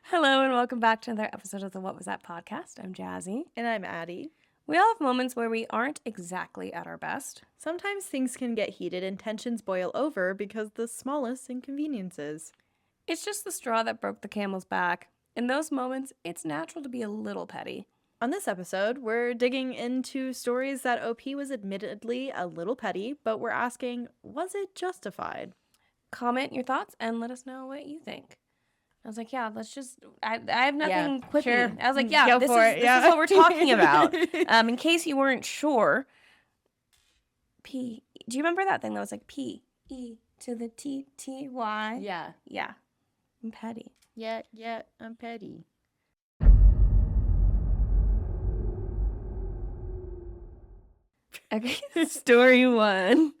Hello and welcome back to another episode of the What Was That podcast. I'm Jazzy. And I'm Addi. We all have moments where we aren't exactly at our best. Sometimes things can get heated and tensions boil over because the smallest inconveniences. It's just the straw that broke the camel's back. In those moments, it's natural to be a little petty. On this episode, we're digging into stories that OP was admittedly a little petty, but we're asking, was it justified? Comment your thoughts and let us know what you think. I was like, yeah, let's just, I have nothing quippy. Sure. I was like, yeah, Go this for is it, yeah. what we're talking about. In case you weren't sure, do you remember that thing that was like P-E to the T-T-Y? Yeah. Yeah. I'm petty. Yeah, I'm petty. Okay, story one.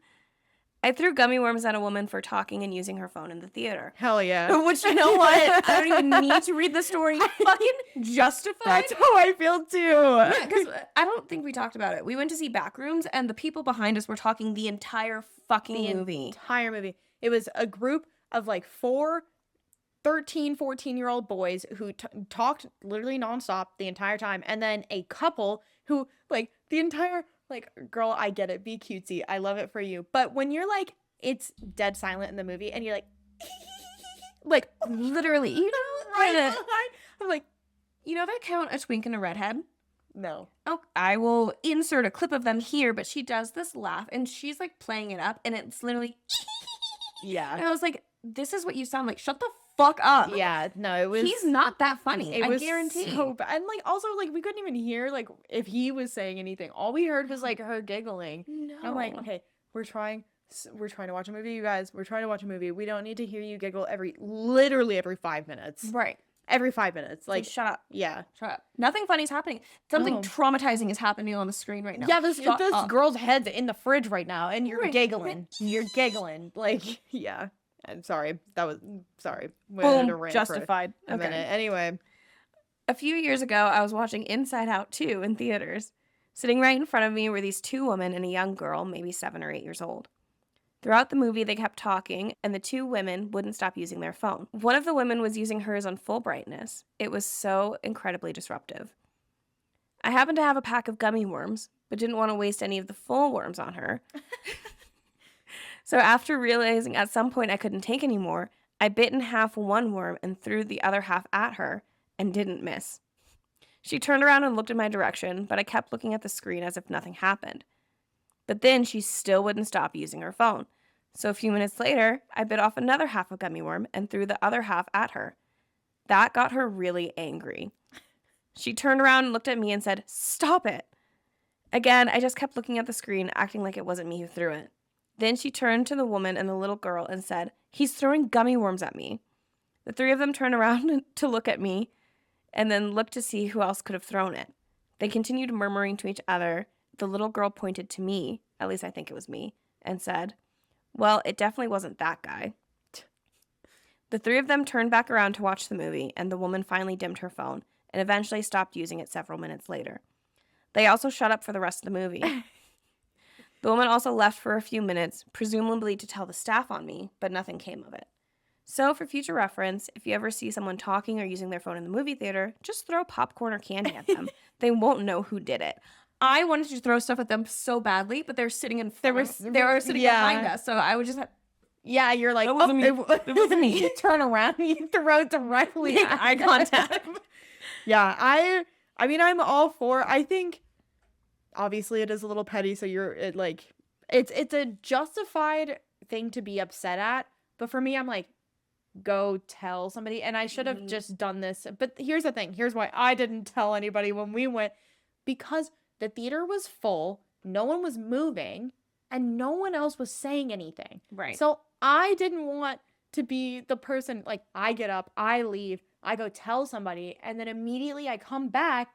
I threw gummy worms at a woman for talking and using her phone in the theater. Hell yeah. Which, you know what? I don't even need to read the story. Fucking justified. That's how I feel too. Yeah, because I don't think we talked about it. We went to see Backrooms, and the people behind us were talking the entire fucking movie. Entire movie. It was a group of like 13, 14-year-old boys who talked literally nonstop the entire time. And then a couple who, like, the entire, like, girl, I get it. Be cutesy. I love it for you. But when you're, like, it's dead silent in the movie and you're like, like, Literally. You know, right. I'm like, you know that count a twink and a redhead? no. Oh, I will insert a clip of them here, but she does this laugh, and she's, like, playing it up, and it's literally... Yeah. And I was like, this is what you sound like. Shut the fuck up. Yeah, no, it was... He's not that funny. I guarantee. So bad. And, like, also, like, we couldn't even hear, like, if he was saying anything. All we heard was, like, her giggling. No. I'm like, okay, we're trying to watch a movie, you guys. We're trying to watch a movie. We don't need to hear you giggle literally every 5 minutes. Right. Every 5 minutes. Like, shut up. Yeah. Shut up. Nothing funny's happening. Something traumatizing is happening on the screen right now. Yeah, this Shut up. girl's head's in the fridge right now, and you're Right. giggling. You're giggling. Like, yeah. I'm sorry. Sorry. We Boom. had to rant for Justified. a minute. Anyway. A few years ago, I was watching Inside Out 2 in theaters. Sitting right in front of me were these two women and a young girl, maybe 7 or 8 years old. Throughout the movie, they kept talking, and the two women wouldn't stop using their phone. One of the women was using hers on full brightness. It was so incredibly disruptive. I happened to have a pack of gummy worms, but didn't want to waste any of the full worms on her. So after realizing at some point I couldn't take any more, I bit in half one worm and threw the other half at her and didn't miss. She turned around and looked in my direction, but I kept looking at the screen as if nothing happened. But then she still wouldn't stop using her phone. So a few minutes later, I bit off another half of gummy worm and threw the other half at her. That got her really angry. She turned around and looked at me and said, "Stop it." Again, I just kept looking at the screen, acting like it wasn't me who threw it. Then she turned to the woman and the little girl and said, "He's throwing gummy worms at me." The three of them turned around to look at me and then looked to see who else could have thrown it. They continued murmuring to each other. The little girl pointed to me, at least I think it was me, and said, "Well, it definitely wasn't that guy." The three of them turned back around to watch the movie, and the woman finally dimmed her phone and eventually stopped using it several minutes later. They also shut up for the rest of the movie. The woman also left for a few minutes, presumably to tell the staff on me, but nothing came of it. So, for future reference, if you ever see someone talking or using their phone in the movie theater, just throw popcorn or candy at them. They won't know who did it. I wanted to throw stuff at them so badly, but they're sitting in front. They were sitting behind us, so I would just have... Yeah, you're like, That wasn't me. It wasn't me. You turn around, you throw directly Make at eye contact. Yeah, I mean, I'm all for, I think, obviously it is a little petty, so it's a justified thing to be upset at, but for me, I'm like, go tell somebody, and I should have just done this, but here's the thing, here's why I didn't tell anybody when we went, because the theater was full, no one was moving, and no one else was saying anything. Right. So I didn't want to be the person, like, I get up, I leave, I go tell somebody, and then immediately I come back,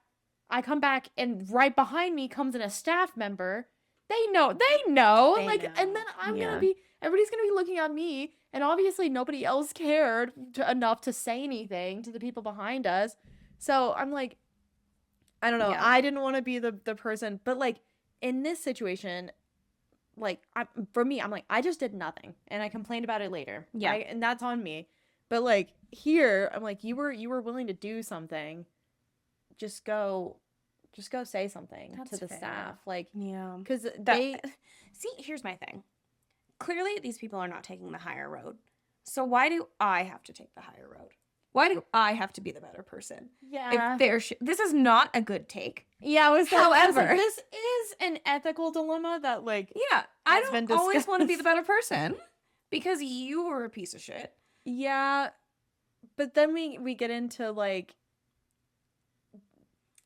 and right behind me comes in a staff member. They know. And then everybody's gonna be looking at me, and obviously nobody else cared enough to say anything to the people behind us. So I'm like, I don't know. Yeah. I didn't want to be the person, but like in this situation, like for me, I'm like, I just did nothing, and I complained about it later. Yeah, and that's on me. But like here, I'm like, you were willing to do something. Just go say something to That's the fair. staff. Like, Yeah. because That they, see, here's my thing. Clearly these people are not taking the higher road. So why do I have to take the higher road? Why do I have to be the better person? yeah. If they're this is not a good take. Yeah, However, this is an ethical dilemma that like yeah, I has don't been always want to be the discussed. better person because you were a piece of shit. Yeah, but then we get into like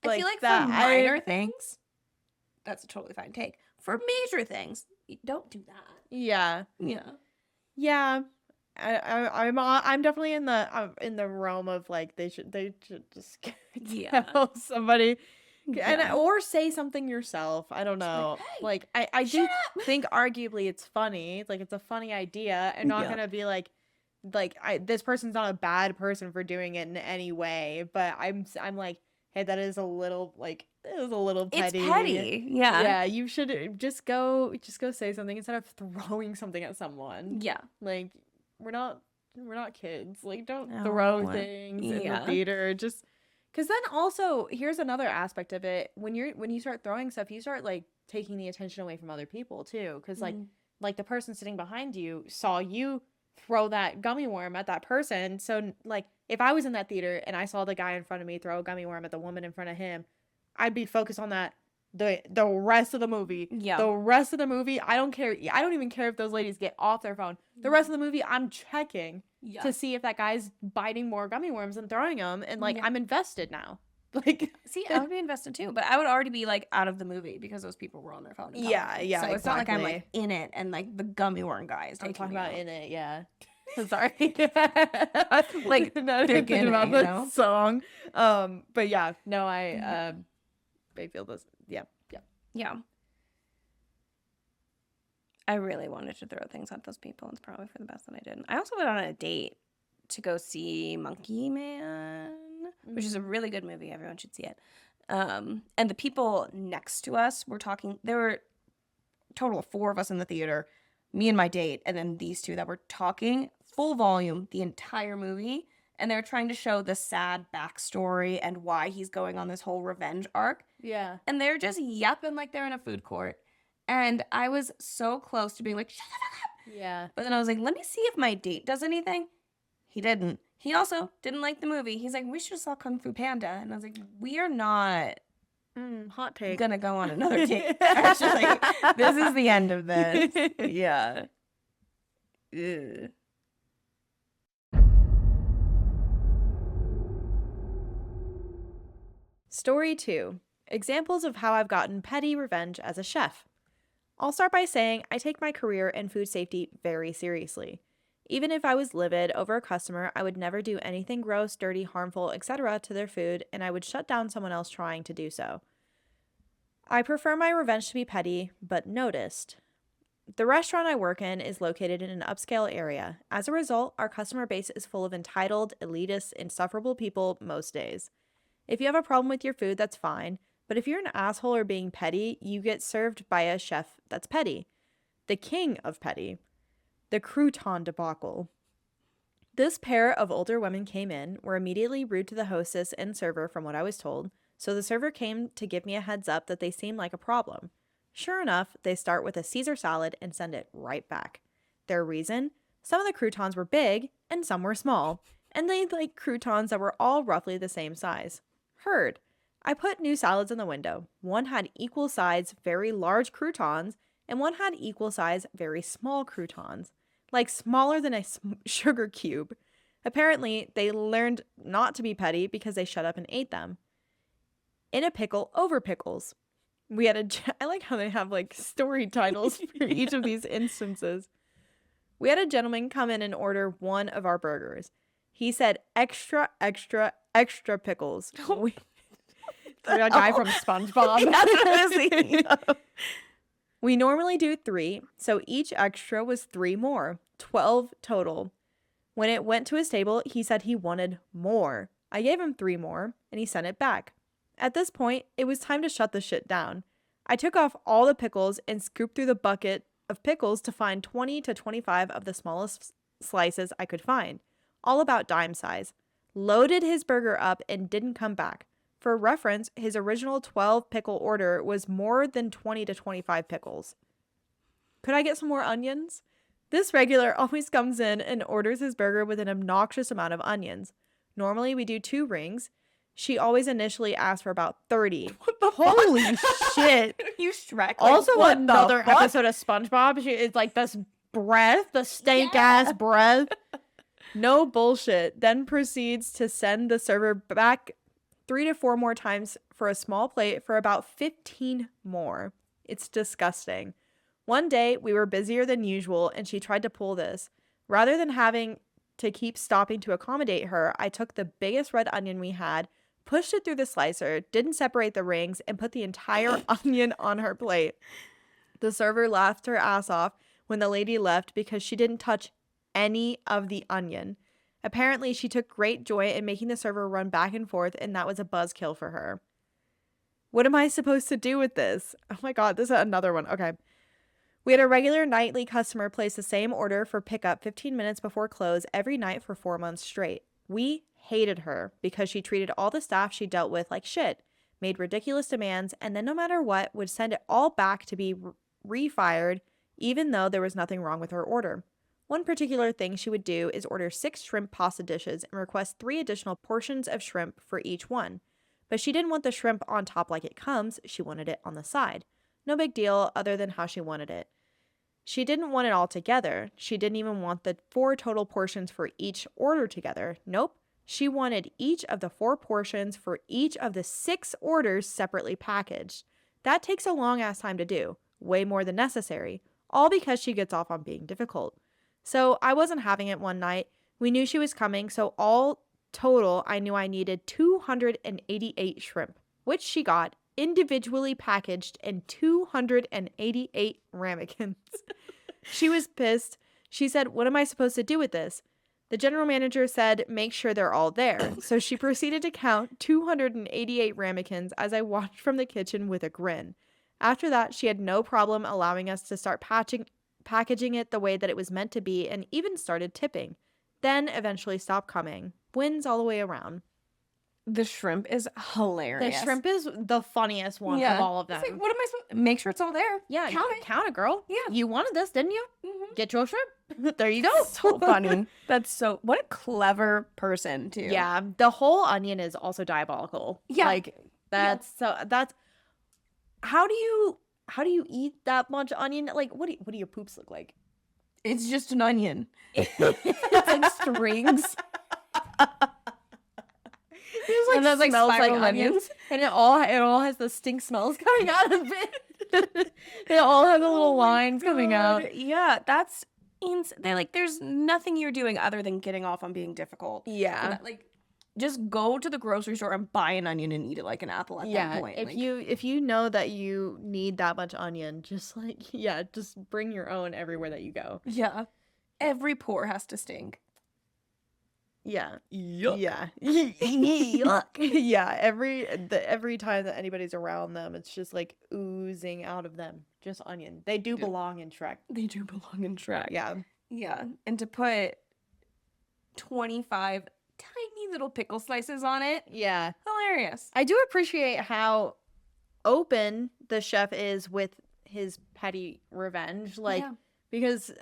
I feel like for that minor things, that's a totally fine take. For major things, you don't do that. yeah. Yeah. Yeah. I'm definitely in the realm of like they should just Yeah. tell somebody Yeah. or say something yourself. I don't Just know. like, hey, I do shut up. think arguably it's funny. Like it's a funny idea and not Yeah. gonna be like this person's not a bad person for doing it in any way, but I'm like, hey, that is a little like it is a little It's petty. petty. Yeah. Yeah, you should just go say something instead of throwing something at someone. Yeah. Like we're not kids. Like don't No. throw things in the Yeah. theater. Just because then also here's another aspect of it. When you start throwing stuff, you start like taking the attention away from other people too. Because like the person sitting behind you saw you throw that gummy worm at that person. So like if I was in that theater and I saw the guy in front of me throw a gummy worm at the woman in front of him, I'd be focused on that the rest of the movie. Yeah. The rest of the movie, I don't care. I don't even care if those ladies get off their phone. The rest of the movie, I'm checking to see if that guy's biting more gummy worms and throwing them, and like I'm invested now. Like, see, I would be invested too, but I would already be like out of the movie because those people were on their phone. Yeah, yeah. So it's not like I'm like in it and like the gummy worm guy is taking I'm talking me about out. in it. Yeah. Sorry. Like not they're thinking in about it, the song. But yeah, no, I feel this. Yeah. Yeah. I really wanted to throw things at those people. It's probably for the best that I didn't. I also went on a date to go see Monkey Man, which is a really good movie. Everyone should see it. And the people next to us were talking. There were a total of 4 of us in the theater, me and my date, and then these 2 that were talking full volume the entire movie. And they're trying to show the sad backstory and why he's going on this whole revenge arc. Yeah. And they're just yapping like they're in a food court. And I was so close to being like, shut the fuck up. Yeah. But then I was like, let me see if my date does anything. He didn't. He also didn't like the movie. He's like, we should have saw Kung Fu Panda. And I was like, we are not Hot take. gonna go on another date. Actually, this is the end of this. Yeah. Ugh. Story 2. Examples of how I've gotten petty revenge as a chef. I'll start by saying I take my career and food safety very seriously. Even if I was livid over a customer, I would never do anything gross, dirty, harmful, etc. to their food, and I would shut down someone else trying to do so. I prefer my revenge to be petty, but noticed. The restaurant I work in is located in an upscale area. As a result, our customer base is full of entitled, elitist, insufferable people most days. If you have a problem with your food, that's fine, but if you're an asshole or being petty, you get served by a chef that's petty. The king of petty. The crouton debacle. This pair of older women came in, were immediately rude to the hostess and server from what I was told, so the server came to give me a heads up that they seemed like a problem. Sure enough, they start with a Caesar salad and send it right back. Their reason? Some of the croutons were big and some were small, and they liked croutons that were all roughly the same size. Heard. I put new salads in the window. One had equal size, very large croutons, and one had equal size, very small croutons. Like smaller than a sugar cube. Apparently, they learned not to be petty because they shut up and ate them. In a pickle over pickles. I like how they have like story titles for each of these instances. We had a gentleman come in and order one of our burgers. He said extra, extra, extra pickles. The guy from SpongeBob. We normally do 3, so each extra was 3 more, 12 total. When it went to his table, he said he wanted more. I gave him 3 more, and he sent it back. At this point, it was time to shut the shit down. I took off all the pickles and scooped through the bucket of pickles to find 20 to 25 of the smallest slices I could find. all about dime size, loaded his burger up, and didn't come back. For reference, his original 12 pickle order was more than 20 to 25 pickles. Could I get some more onions? This regular always comes in and orders his burger with an obnoxious amount of onions. Normally, we do 2 rings. She always initially asks for about 30. What the Holy shit. You Shrek. Like, Also, what another the fuck? episode of SpongeBob. It's like this breath, the stank ass breath. No bullshit. Then proceeds to send the server back 3 to 4 more times for a small plate for about 15 more. It's disgusting. One day, we were busier than usual, and she tried to pull this. Rather than having to keep stopping to accommodate her, I took the biggest red onion we had, pushed it through the slicer, didn't separate the rings, and put the entire onion on her plate. The server laughed her ass off when the lady left because she didn't touch any of the onion. Apparently, she took great joy in making the server run back and forth, and that was a buzzkill for her. What am I supposed to do with this? Oh my god, this is another one. Okay. We had a regular nightly customer place the same order for pickup 15 minutes before close every night for 4 months straight. We hated her because she treated all the staff she dealt with like shit, made ridiculous demands, and then no matter what, would send it all back to be refired even though there was nothing wrong with her order. One particular thing she would do is order 6 shrimp pasta dishes and request 3 additional portions of shrimp for each one. But she didn't want the shrimp on top like it comes, she wanted it on the side. No big deal other than how she wanted it. She didn't want it all together. She didn't even want the 4 total portions for each order together. Nope. She wanted each of the 4 portions for each of the 6 orders separately packaged. That takes a long ass time to do. Way more than necessary. All because she gets off on being difficult. So I wasn't having it one night. We knew she was coming, so all total I knew I needed 288 shrimp, which she got individually packaged in 288 ramekins. She was pissed. She said, "What am I supposed to do with this?" The general manager said, "Make sure they're all there." So she proceeded to count 288 ramekins as I watched from the kitchen with a grin. After that, she had no problem allowing us to start packaging it the way that it was meant to be and even started tipping. Then eventually stopped coming. Wins all the way around. The shrimp is hilarious. The shrimp is the funniest one of all of them. It's like, what am I supposed to make sure it's all there? Yeah, count it, girl. Yeah. You wanted this, didn't you? Mm-hmm. Get your shrimp. There you go. So funny. That's so, what a clever person, too. Yeah, the whole onion is also diabolical. Yeah. Like, that's how do you eat that much onion? Like, what do your poops look like? It's just an onion. It's like strings. It And there's, like, smells like spiral onions. onions. And it all has the stink smells coming out of it. They all have the little lines coming out. Yeah, that's they're like, there's nothing you're doing other than getting off on being difficult. Yeah. Like, just go to the grocery store and buy an onion and eat it like an apple at that point. If you know that you need that much onion, just bring your own everywhere that you go. Yeah. Every pore has to stink. Yeah. Yuck. Yeah. Yuck. Yeah. Every time that anybody's around them, it's just like oozing out of them. Just onion. They do belong in Shrek. They do belong in Shrek. Yeah. Yeah. And to put 25 tiny little pickle slices on it. Yeah. Hilarious. I do appreciate how open the chef is with his petty revenge. Like, because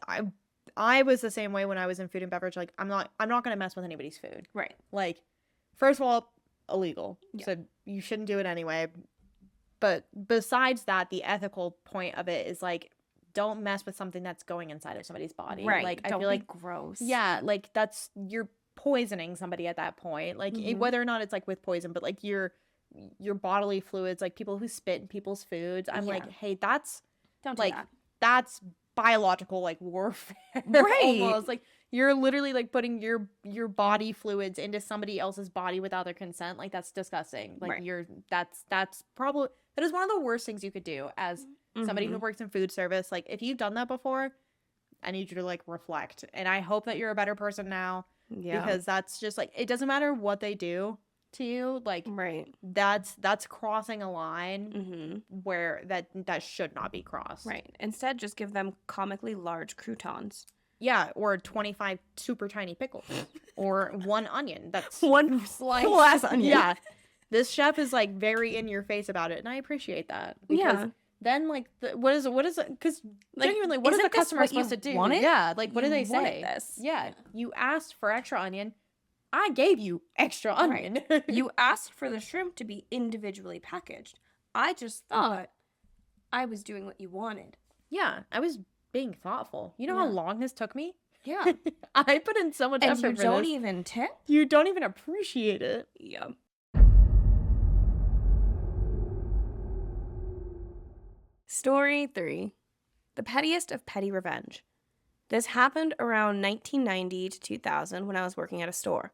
I was the same way when I was in food and beverage. Like, I'm not going to mess with anybody's food. Right. Like, first of all, illegal. Yeah. So you shouldn't do it anyway. But besides that, the ethical point of it is like, don't mess with something that's going inside of somebody's body. Right. Like, Don't I feel be like gross. yeah, like you're poisoning somebody at that point. Like whether or not it's like with poison, but like your bodily fluids, like people who spit in people's foods. I'm like, hey, that's Don't do like that. that's biological like warfare. Right. Almost. Like you're literally like putting your body fluids into somebody else's body without their consent. Like that's disgusting. Like that's probably that is one of the worst things you could do as somebody who works in food service. Like if you've done that before, I need you to like reflect. And I hope that you're a better person now. Yeah. Because that's just like, it doesn't matter what they do to you. Like, that's crossing a line where that should not be crossed. Right. Instead, just give them comically large croutons. Yeah, or 25 super tiny pickles. Or 1 onion that's One sliced. whole ass onion. Yeah. This chef is like very in your face about it, and I appreciate that. Because Yeah. then like what is it? Because Like, genuinely, what is isn't the this customer what you supposed to do? wanted? Yeah, like what do You they wanted say? this. Yeah, you asked for extra onion. I gave you extra onion. You asked for the shrimp to be individually packaged. I just thought I was doing what you wanted. Yeah, I was being thoughtful. You know how Yeah. long this took me? Yeah. I put in so much And effort you for don't this. even tip? You don't even appreciate it. Yeah. Story 3. The pettiest of petty revenge. This happened around 1990 to 2000 when I was working at a store.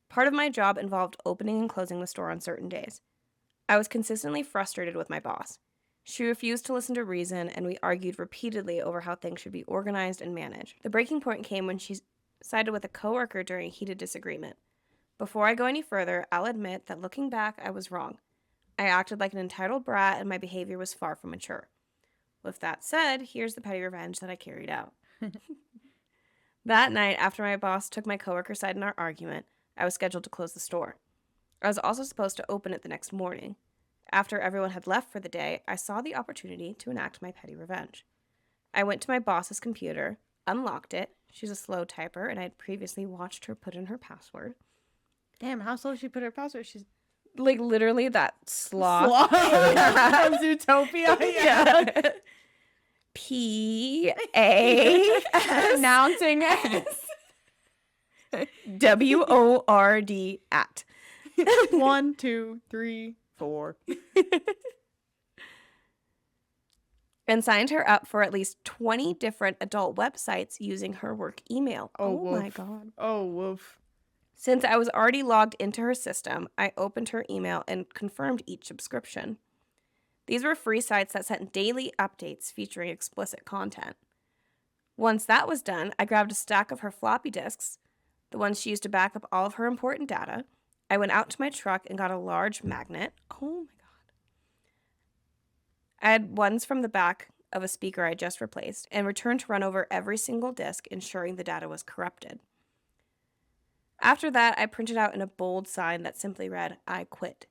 Part of my job involved opening and closing the store on certain days. I was consistently frustrated with my boss. She refused to listen to reason, and we argued repeatedly over how things should be organized and managed. The breaking point came when she sided with a coworker during a heated disagreement. Before I go any further, I'll admit that looking back, I was wrong. I acted like an entitled brat, and my behavior was far from mature. With that said, here's the petty revenge that I carried out. That night, after my boss took my coworker's side in our argument, I was scheduled to close the store. I was also supposed to open it the next morning. After everyone had left for the day, I saw the opportunity to enact my petty revenge. I went to my boss's computer, unlocked it. She's a slow typer, and I had previously watched her put in her password. Damn, how slow she put her password? She's Like, literally that sloth. from Zootopia. Yeah. P-A-S. Announcing it. W-O-R-D at. 1, 2, 3, 4. And signed her up for at least 20 different adult websites using her work email. Oh my woof. God. Oh, woof. Since I was already logged into her system, I opened her email and confirmed each subscription. These were free sites that sent daily updates featuring explicit content. Once that was done, I grabbed a stack of her floppy disks, the ones she used to back up all of her important data. I went out to my truck and got a large magnet. Oh my God. I had ones from the back of a speaker I just replaced and returned to run over every single disk, ensuring the data was corrupted. After that, I printed out in a bold sign that simply read, "I quit."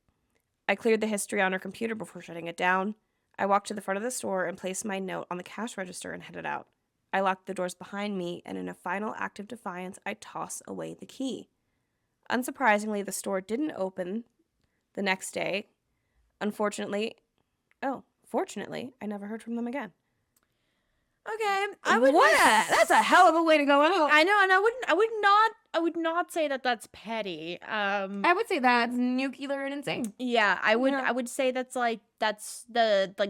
I cleared the history on her computer before shutting it down. I walked to the front of the store and placed my note on the cash register and headed out. I locked the doors behind me, and in a final act of defiance, I toss away the key. Unsurprisingly, the store didn't open the next day. Fortunately, I never heard from them again. Okay, That's a hell of a way to go out. I know, and I would not say that that's petty. I would say that's nuclear and insane. Yeah, I would. Yeah. I would say that's the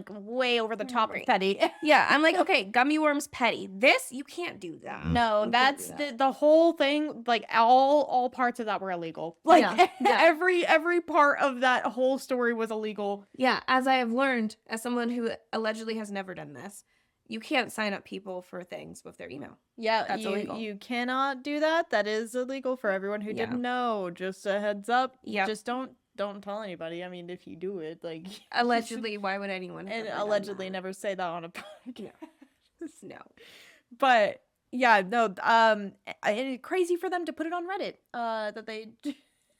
way over the top of Right. petty. Yeah, I'm like, okay, gummy worms petty. This, you can't do that. No, You can't that's do that. the whole thing. Like all parts of that were illegal. Like Yeah. every part of that whole story was illegal. Yeah, as I have learned, as someone who allegedly has never done this, you can't sign up people for things with their email. Yeah, That's illegal. you cannot do that. That is illegal for everyone who Yeah. didn't know. Just a heads up. Yep. Just don't tell anybody. I mean, if you do it, like Allegedly, why would anyone have and ever done allegedly that? never say that on a podcast. No. But yeah, no, and crazy for them to put it on Reddit. That they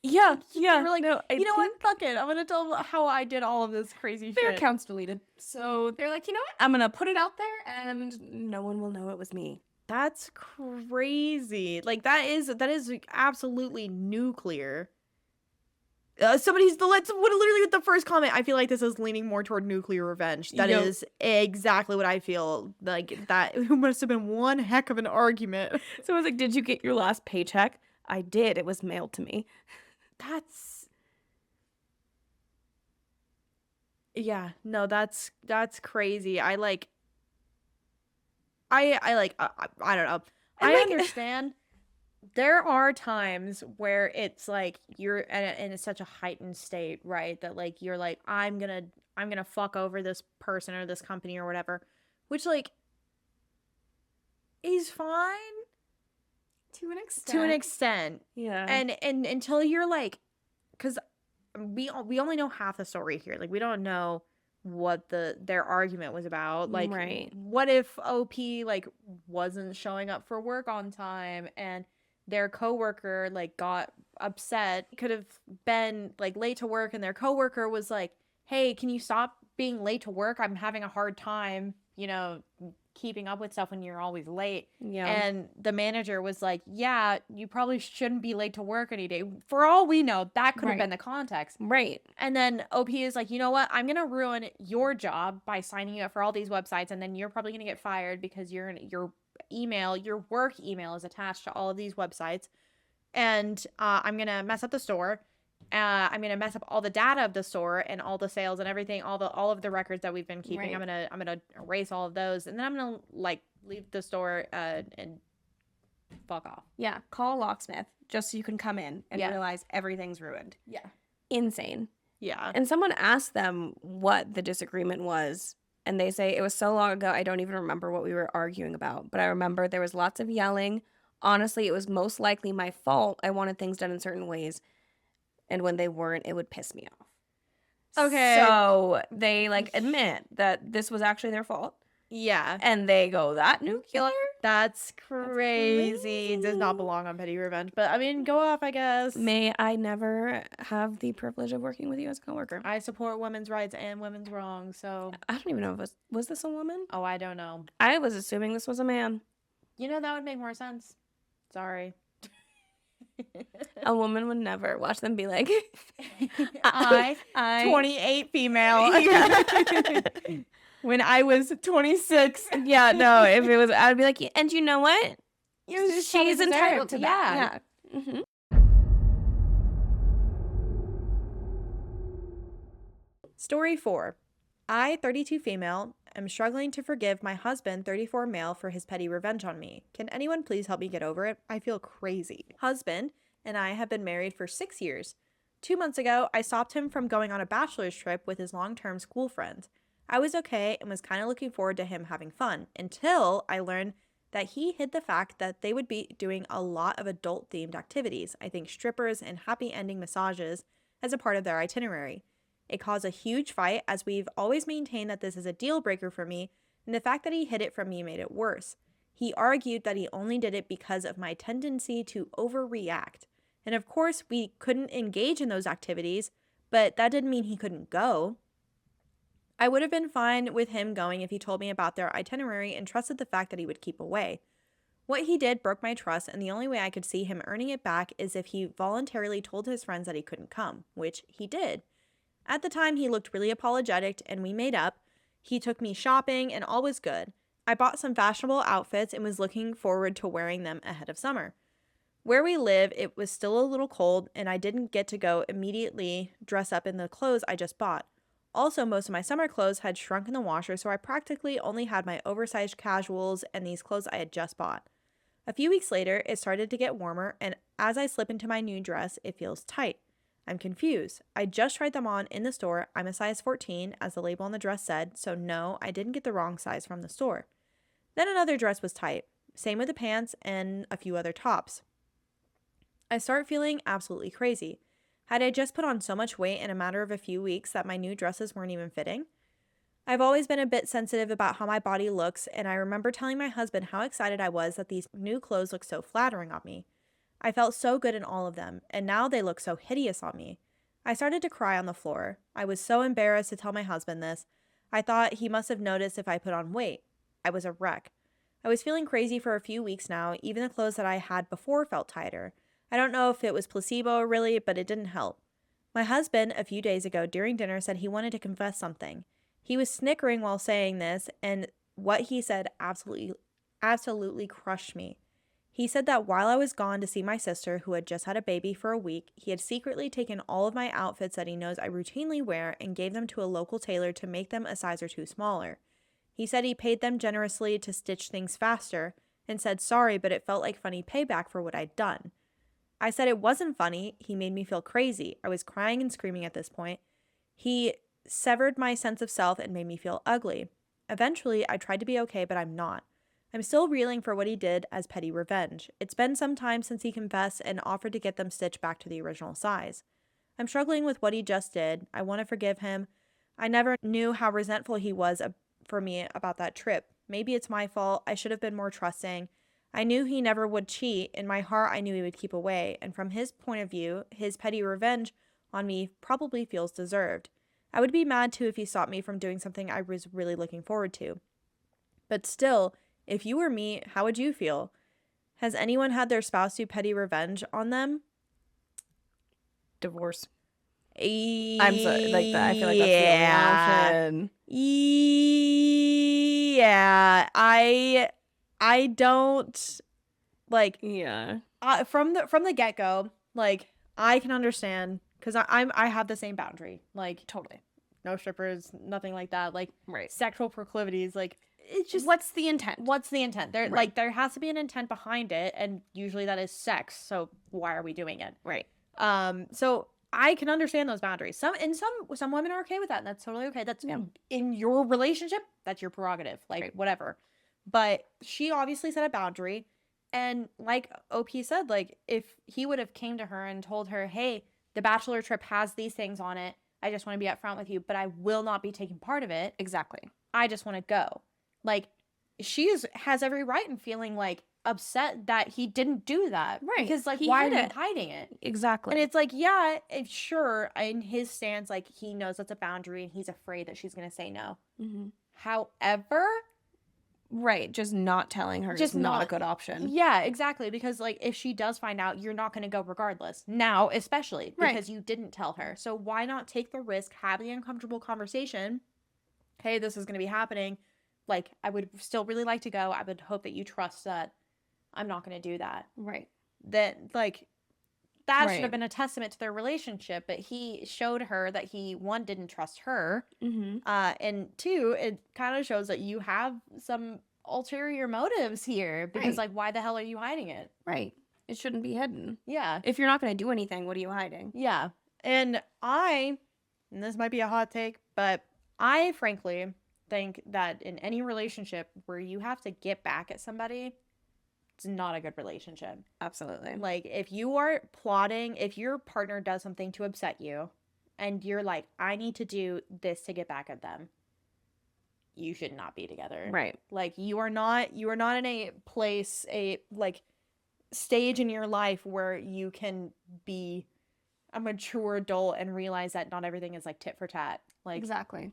Yeah, they were like, no, I you know what? think Fuck it. I'm gonna tell them how I did all of this crazy their shit. account's deleted. So they're like, you know what? I'm going to put it out there and no one will know it was me. That's crazy. Like that is absolutely nuclear. Somebody's literally with the first comment. I feel like this is leaning more toward nuclear revenge. That Yep. is exactly what I feel. Like that it must have been one heck of an argument. So I was like, did you get your last paycheck? I did. It was mailed to me. That's yeah, no, that's crazy. I like I don't know. And, I like- understand there are times where it's like you're in such a heightened state, right? That like you're like I'm going to fuck over this person or this company or whatever, which like is fine To an extent. to an extent. Yeah. And until you're like, because we only know half the story here. Like we don't know what their argument was about. Like, Right. what if OP like wasn't showing up for work on time and their coworker like got upset? Could have been like late to work and their coworker was like, "Hey, can you stop being late to work? I'm having a hard time, keeping up with stuff when you're always late." Yeah. And the manager was like, "Yeah, you probably shouldn't be late to work any day." For all we know, that could have Right. been the context. Right. And then OP is like, "You know what? I'm going to ruin your job by signing you up for all these websites. And then you're probably going to get fired because your email, your work email is attached to all of these websites. And I'm going to mess up the store. I'm going to mess up all the data of the store and all the sales and everything, all of the records that we've been keeping. Right. I'm going to erase all of those. And then I'm going to like leave the store and fuck off." Yeah. Call a locksmith just so you can come in and Yeah. realize everything's ruined. Yeah. Insane. Yeah. And someone asked them what the disagreement was, and they say, "It was so long ago, I don't even remember what we were arguing about. But I remember there was lots of yelling. Honestly, it was most likely my fault. I wanted things done in certain ways. And when they weren't, it would piss me off." Okay. So they like admit that this was actually their fault. Yeah. And they go, "That nuclear?" That's crazy. Does not belong on Petty Revenge. But I mean, go off, I guess. May I never have the privilege of working with you as a coworker. I support women's rights and women's wrongs, so I don't even know if was this a woman? oh, I don't know. I was assuming this was a man. That would make more sense. Sorry. A woman would never watch them be like, I 28 female. Yeah. When I was 26. Yeah, no, if it was, I'd be like, and you know what? She's She's entitled to that. Yeah. Yeah. Story 4. I, 32 female, am struggling to forgive my husband, 34 male, for his petty revenge on me. Can anyone please help me get over it? I feel crazy. Husband and I have been married for 6 years. 2 months ago, I stopped him from going on a bachelor's trip with his long-term school friends. I was okay and was kind of looking forward to him having fun until I learned that he hid the fact that they would be doing a lot of adult-themed activities, I think strippers and happy ending massages, as a part of their itinerary. It caused a huge fight, as we've always maintained that this is a deal breaker for me, and the fact that he hid it from me made it worse. He argued that he only did it because of my tendency to overreact. And of course, we couldn't engage in those activities, but that didn't mean he couldn't go. I would have been fine with him going if he told me about their itinerary and trusted the fact that he would keep away. What he did broke my trust, and the only way I could see him earning it back is if he voluntarily told his friends that he couldn't come, which he did. At the time, he looked really apologetic, and we made up. He took me shopping, and all was good. I bought some fashionable outfits and was looking forward to wearing them ahead of summer. Where we live, it was still a little cold, and I didn't get to go immediately dress up in the clothes I just bought. Also, most of my summer clothes had shrunk in the washer, so I practically only had my oversized casuals and these clothes I had just bought. A few weeks later, it started to get warmer, and as I slip into my new dress, it feels tight. I'm confused. I just tried them on in the store. I'm a size 14, as the label on the dress said, so no, I didn't get the wrong size from the store. Then another dress was tight. Same with the pants and a few other tops. I start feeling absolutely crazy. Had I just put on so much weight in a matter of a few weeks that my new dresses weren't even fitting? I've always been a bit sensitive about how my body looks, and I remember telling my husband how excited I was that these new clothes looked so flattering on me. I felt so good in all of them, and now they look so hideous on me. I started to cry on the floor. I was so embarrassed to tell my husband this. I thought he must have noticed if I put on weight. I was a wreck. I was feeling crazy for a few weeks now. Even the clothes that I had before felt tighter. I don't know if it was placebo or really, but it didn't help. My husband, a few days ago during dinner, said he wanted to confess something. He was snickering while saying this, and what he said absolutely crushed me. He said that while I was gone to see my sister, who had just had a baby for a week, he had secretly taken all of my outfits that he knows I routinely wear and gave them to a local tailor to make them a size or two smaller. He said he paid them generously to stitch things faster and said sorry, but it felt like funny payback for what I'd done. I said it wasn't funny. He made me feel crazy. I was crying and screaming at this point. He severed my sense of self and made me feel ugly. Eventually, I tried to be okay, but I'm not. I'm still reeling for what he did as petty revenge. It's been some time since he confessed and offered to get them stitched back to the original size. I'm struggling with what he just did. I want to forgive him, I never knew how resentful he was for me about that trip. Maybe it's my fault. I should have been more trusting. I knew he never would cheat. In my heart, I knew he would keep away. And from his point of view, his petty revenge on me probably feels deserved. I would be mad too if he stopped me from doing something I was really looking forward to. But still, if you were me, how would you feel? Has anyone had their spouse do petty revenge on them? Divorce. I'm sorry, like that. I feel like that's the only option. Yeah, I don't like. Yeah. From the get go, like I can understand because I have the same boundary. Like Totally. no strippers, nothing like that. Like Right. sexual proclivities, like it's just What's the intent? what's the intent? There Right. like there has to be an intent behind it, and usually that is sex. So why are we doing it? Right. So I can understand those boundaries. Some women are okay with that, and that's totally okay. That's in your relationship, that's your prerogative. Like Right. whatever. But she obviously set a boundary, and like OP said, like if he would have came to her and told her, "Hey, the bachelor trip has these things on it. I just want to be upfront with you, but I will not be taking part of it. Exactly. I just want to go." Like has every right in feeling like upset that he didn't do that. Right. Because like He why are hid you it. hiding it? Exactly. And it's like, yeah, sure, in his stance, like he knows that's a boundary and he's afraid that she's gonna say no. Mm-hmm. However, right, just not telling her Just is not a not- good option. yeah, exactly. Because like if she does find out, you're not gonna go regardless. Now, especially Right. because you didn't tell her. So why not take the risk, have the uncomfortable conversation? Hey, this is gonna be happening. Like, I would still really like to go. I would hope that you trust that I'm not gonna do that. Right. That like that should Right. have been a testament to their relationship, but he showed her that he, one, didn't trust her, Mm-hmm. and two, it kind of shows that you have some ulterior motives here, because Right. like why the hell are you hiding it? Right. It shouldn't be hidden. Yeah, If you're not going to do anything, what are you hiding? yeah. And this might be a hot take, but I frankly think that in any relationship where you have to get back at somebody, it's not a good relationship. Absolutely. Like, if you are plotting, if your partner does something to upset you, and you're like, I need to do this to get back at them, you should not be together. Right. Like, you are not in a place, a like stage in your life where you can be a mature adult and realize that not everything is like tit for tat. Like, Exactly.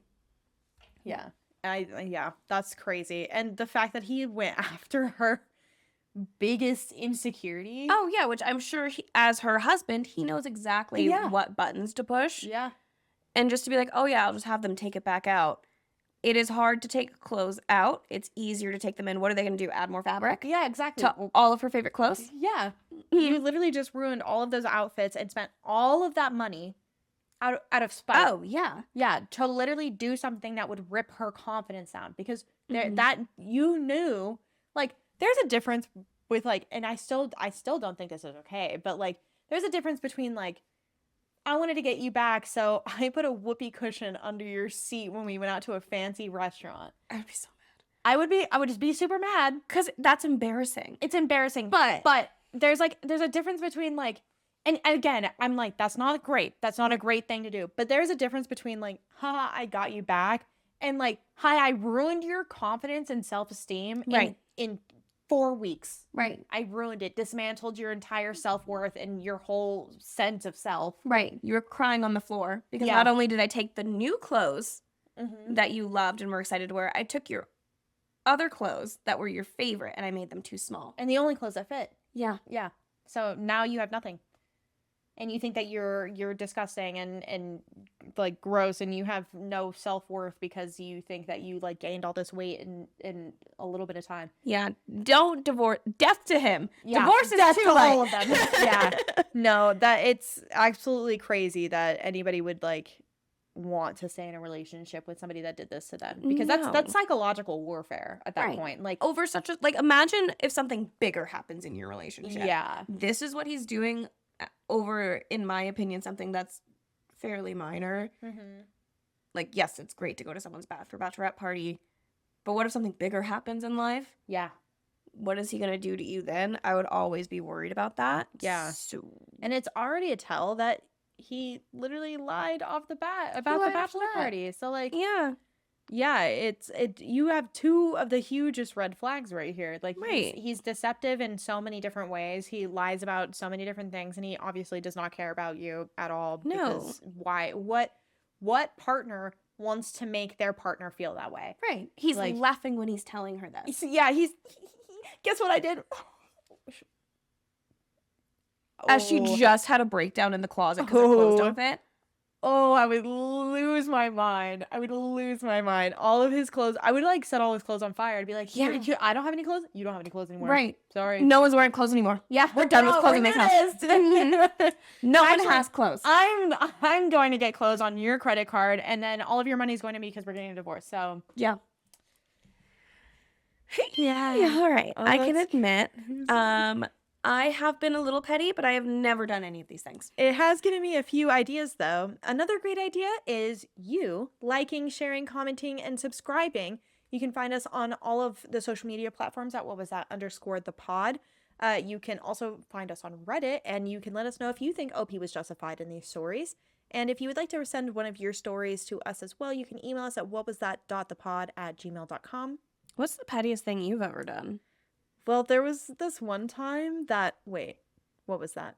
yeah. Yeah, that's crazy. And the fact that he went after her biggest insecurity. Oh, yeah, which I'm sure as her husband, he knows exactly Yeah. what buttons to push. Yeah. And just to be like, oh, yeah, I'll just have them take it back out. It is hard to take clothes out. It's easier to take them in. What are they going to do? Add more fabric Yeah, exactly. to all of her favorite clothes? Yeah. You literally just ruined all of those outfits and spent all of that money out of spite. Oh, yeah. Yeah, to literally do something that would rip her confidence down, because Mhm. that you knew, like, there's a difference with like, and I still don't think this is okay, but like there's a difference between like, I wanted to get you back, so I put a whoopee cushion under your seat when we went out to a fancy restaurant. I would be so mad. I would just be super mad. Because that's embarrassing. It's embarrassing. But there's a difference between like, and again, I'm like, that's not great. That's not a great thing to do. But there's a difference between like, haha, I got you back, and like, hi, I ruined your confidence and self-esteem Right. in 4 weeks. Right. I ruined it, dismantled your entire self-worth and your whole sense of self. Right. You were crying on the floor because Yeah. not only did I take the new clothes Mm-hmm. that you loved and were excited to wear, I took your other clothes that were your favorite and I made them too small. And the only clothes that fit. Yeah. Yeah. So now you have nothing. And you think that you're disgusting and like gross, and you have no self-worth because you think that you like gained all this weight in a little bit of time. Yeah. Don't divorce. Death to him. Yeah, Divorce is death too to late. all of them. Yeah. No, that it's absolutely crazy that anybody would like want to stay in a relationship with somebody that did this to them, because No. that's psychological warfare at that Right. point. Like, Over such a, like, imagine if something bigger happens in your relationship. yeah. This is what he's doing over, in my opinion, something that's fairly minor. Mm-hmm. Like, yes, it's great to go to someone's bachelorette party, but what if something bigger happens in life? Yeah. What is he going to do to you then? I would always be worried about that. Yeah. So, And it's already a tell that he literally lied off the bat about the lied off the bachelor bat. party. So like, Yeah. yeah, you have two of the hugest red flags right here. Like Right. he's deceptive in so many different ways. He lies about so many different things, and he obviously does not care about you at all. No. Because why? What partner wants to make their partner feel that way? Right. He's Like- laughing when he's telling her this. Yeah, guess what I did? As she Oh. just had a breakdown in the closet because her clothes don't fit. Oh, I would lose my mind. I would lose my mind. All of his clothes, I would like set all his clothes on fire. I'd be like, Yeah. here, I don't have any clothes. You don't have any clothes anymore. Right. Sorry. No one's wearing clothes anymore. Yeah, we're done with clothes in this house. No one Actually, has clothes. I'm going to get clothes on your credit card, and then all of your money's going to me because we're getting a divorce. So Yeah. yeah. Yeah, all right. Oh, I can that's- admit, I have been a little petty, but I have never done any of these things. It has given me a few ideas, though. Another great idea is you liking, sharing, commenting, and subscribing. You can find us on all of the social media platforms at _the pod. You can also find us on Reddit, and you can let us know if you think OP was justified in these stories. And if you would like to send one of your stories to us as well, you can email us at whatwasthat.thepod@gmail.com. What's the pettiest thing you've ever done? Well, there was this one time that, wait, what was that?